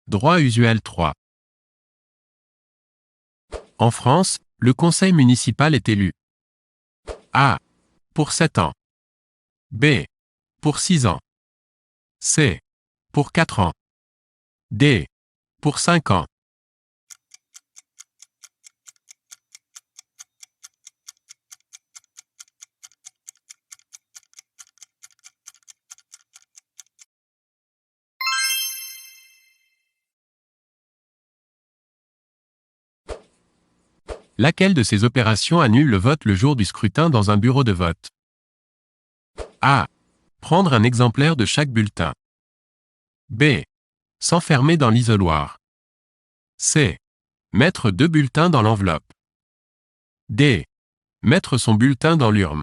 Droit usuel 3. En France, le conseil municipal est élu. A. Pour 7 ans. B. Pour 6 ans. C. Pour 4 ans. D. Pour 5 ans. Laquelle de ces opérations annule le vote le jour du scrutin dans un bureau de vote? A. Prendre un exemplaire de chaque bulletin. B. S'enfermer dans l'isoloir. C. Mettre 2 bulletins dans l'enveloppe. D. Mettre son bulletin dans l'urne.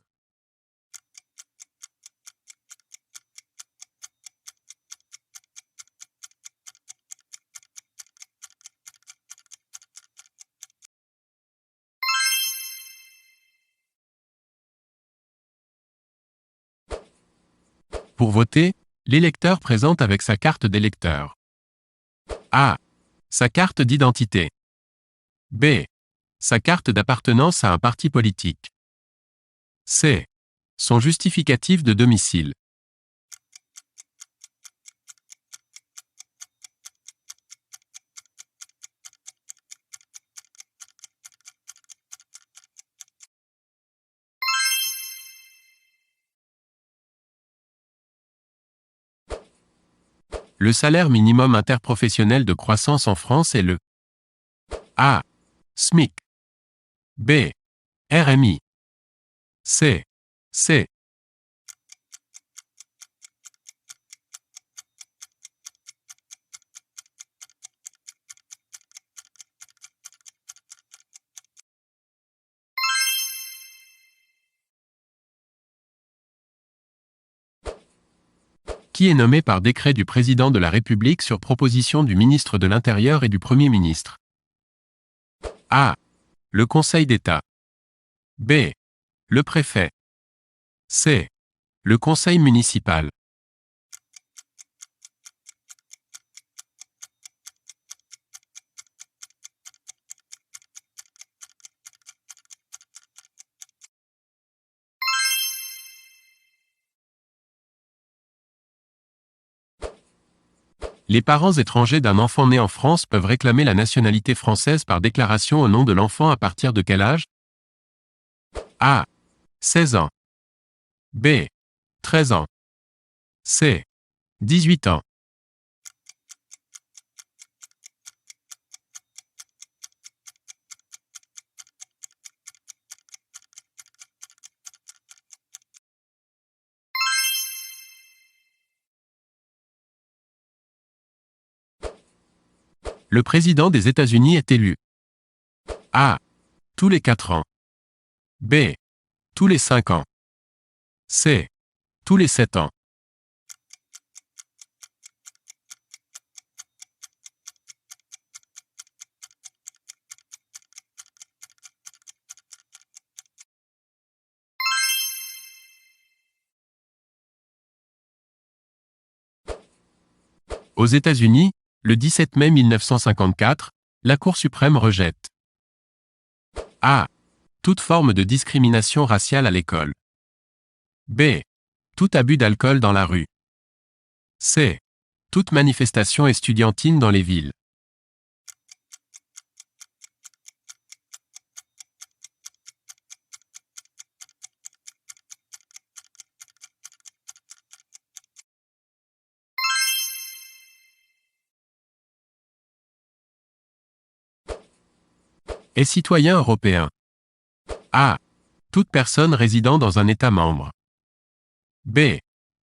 Pour voter, l'électeur présente avec sa carte d'électeur. A. Sa carte d'identité. B. Sa carte d'appartenance à un parti politique. C. Son justificatif de domicile. Le salaire minimum interprofessionnel de croissance en France est le A. SMIC. B. RMI. C. C. Qui est nommé par décret du président de la République sur proposition du ministre de l'Intérieur et du Premier ministre? A. Le Conseil d'État. B. Le préfet. C. Le conseil municipal. Les parents étrangers d'un enfant né en France peuvent réclamer la nationalité française par déclaration au nom de l'enfant à partir de quel âge? A. 16 ans. B. 13 ans. C. 18 ans. Le président des États-Unis est élu. A. Tous les 4 ans. B. Tous les 5 ans. C. Tous les 7 ans. Aux États-Unis, le 17 mai 1954, la Cour suprême rejette A. Toute forme de discrimination raciale à l'école. B. Tout abus d'alcool dans la rue. C. Toute manifestation estudiantine dans les villes. Est citoyen européen. A. Toute personne résidant dans un État membre. B.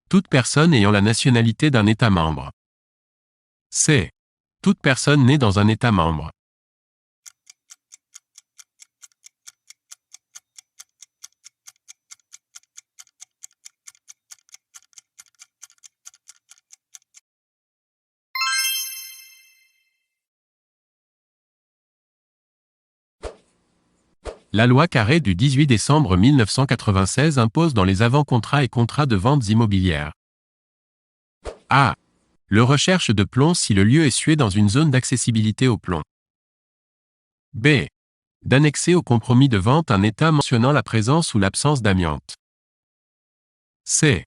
Toute personne ayant la nationalité d'un État membre. C. Toute personne née dans un État membre. La loi Carré du 18 décembre 1996 impose dans les avant-contrats et contrats de ventes immobilières. A. Le recherche de plomb si le lieu est situé dans une zone d'accessibilité au plomb. B. D'annexer au compromis de vente un état mentionnant la présence ou l'absence d'amiante. C.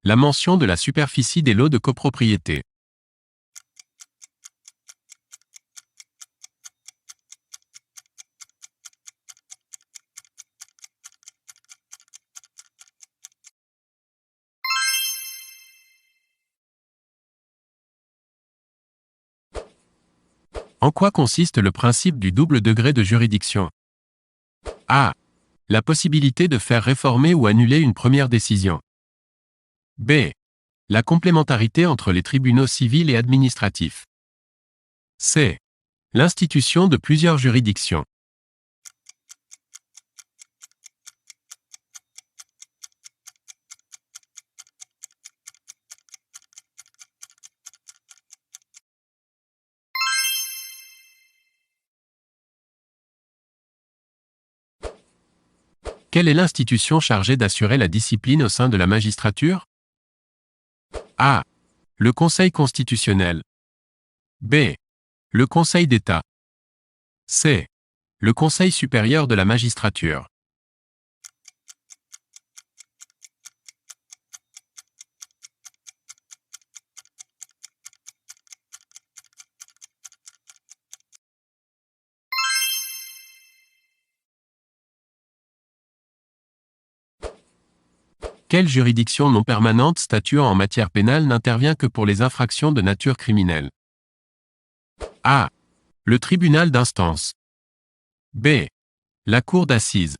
La mention de la superficie des lots de copropriété. En quoi consiste le principe du double degré de juridiction? A. La possibilité de faire réformer ou annuler une première décision. B. La complémentarité entre les tribunaux civils et administratifs. C. L'institution de plusieurs juridictions. Quelle est l'institution chargée d'assurer la discipline au sein de la magistrature? A. Le Conseil constitutionnel. B. Le Conseil d'État. C. Le Conseil supérieur de la magistrature. Quelle juridiction non permanente statuant en matière pénale n'intervient que pour les infractions de nature criminelle? A. Le tribunal d'instance. B. La cour d'assises.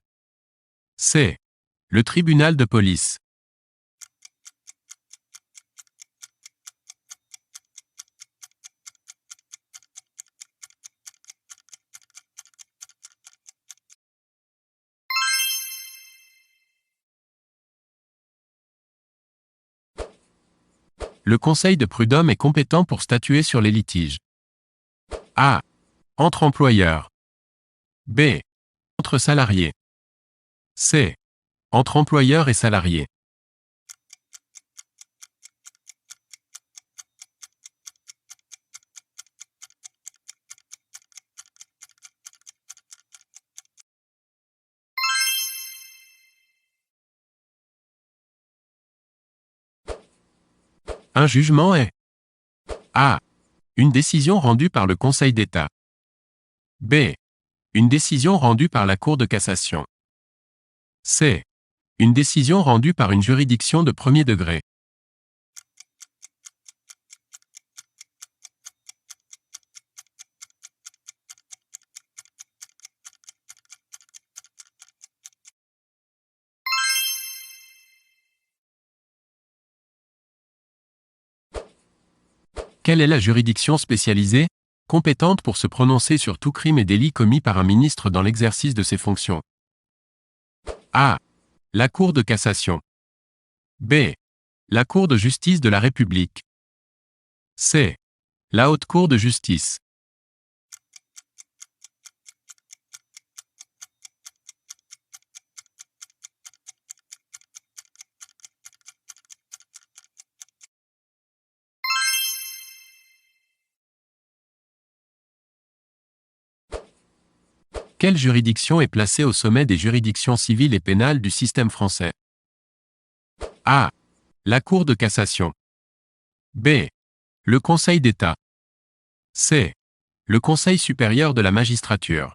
C. Le tribunal de police. Le Conseil de prud'homme est compétent pour statuer sur les litiges. A. Entre employeurs. B. Entre salariés. C. Entre employeurs et salariés. Un jugement est A. Une décision rendue par le Conseil d'État. B. Une décision rendue par la Cour de cassation. C. Une décision rendue par une juridiction de premier degré. Quelle est la juridiction spécialisée, compétente pour se prononcer sur tout crime et délit commis par un ministre dans l'exercice de ses fonctions? A. La Cour de cassation. B. La Cour de justice de la République. C. La Haute Cour de justice. Quelle juridiction est placée au sommet des juridictions civiles et pénales du système français? A. La Cour de cassation. B. Le Conseil d'État. C. Le Conseil supérieur de la magistrature.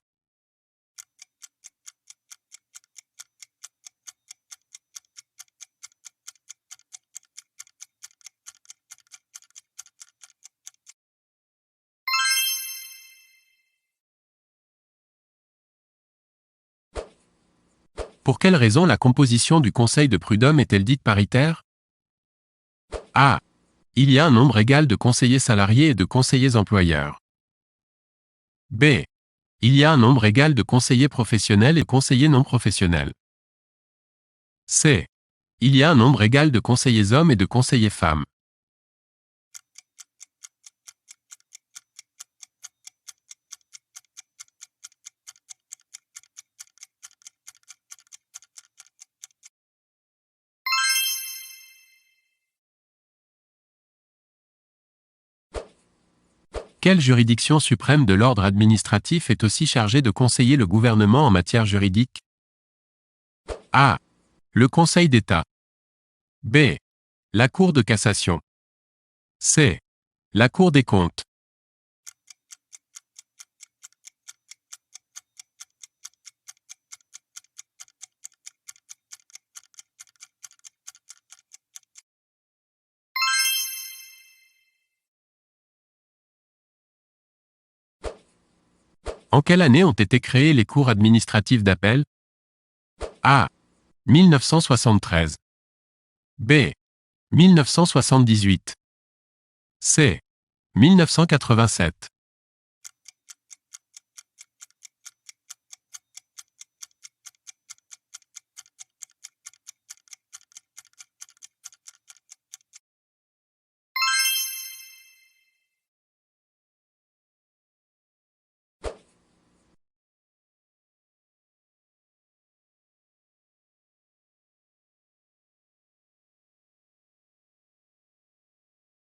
Pour quelle raison la composition du Conseil de prud'homme est-elle dite paritaire? A. Il y a un nombre égal de conseillers salariés et de conseillers employeurs. B. Il y a un nombre égal de conseillers professionnels et conseillers non professionnels. C. Il y a un nombre égal de conseillers hommes et de conseillers femmes. Quelle juridiction suprême de l'ordre administratif est aussi chargée de conseiller le gouvernement en matière juridique? A. Le Conseil d'État. B. La Cour de cassation. C. La Cour des comptes. En quelle année ont été créées les cours administratives d'appel? A. 1973. B. 1978. C. 1987.